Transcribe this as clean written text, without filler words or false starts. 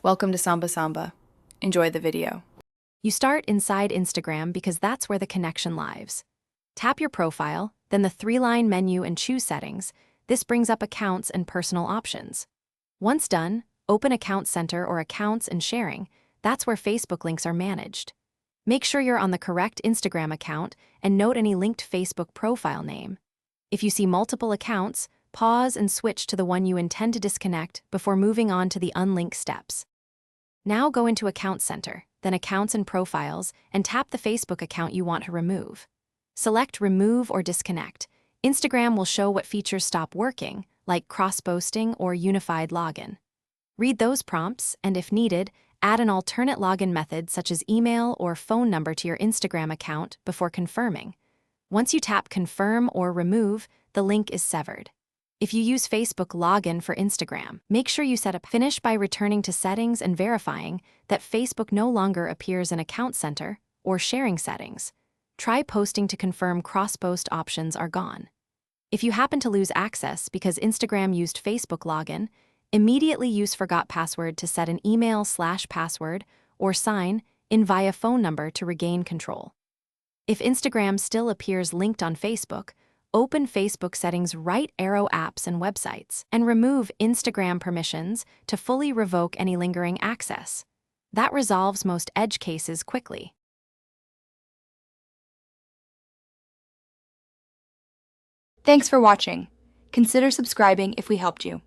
Welcome to Samba Samba. Enjoy the video. You start inside Instagram because that's where the connection lives. Tap your profile, then the three-line menu and choose Settings. This brings up Accounts and Personal options. Once done, open Account Center or Accounts and Sharing. That's where Facebook links are managed. Make sure you're on the correct Instagram account and note any linked Facebook profile name. If you see multiple accounts, pause and switch to the one you intend to disconnect before moving on to the unlink steps. Now go into Account Center, then Accounts and Profiles, and tap the Facebook account you want to remove. Select Remove or Disconnect. Instagram will show what features stop working, like cross-posting or unified login. Read those prompts, and if needed, add an alternate login method such as email or phone number to your Instagram account before confirming. Once you tap Confirm or Remove, the link is severed. If you use Facebook Login for Instagram, make sure you set up Finish by returning to Settings and verifying that Facebook no longer appears in Account Center or Sharing Settings. Try posting to confirm cross-post options are gone. If you happen to lose access because Instagram used Facebook Login, immediately use Forgot Password to set an email/password or sign in via phone number to regain control. If Instagram still appears linked on Facebook, open Facebook Settings, right arrow apps and websites, and remove Instagram permissions to fully revoke any lingering access. That resolves most edge cases quickly. Thanks for watching. Consider subscribing if we helped you.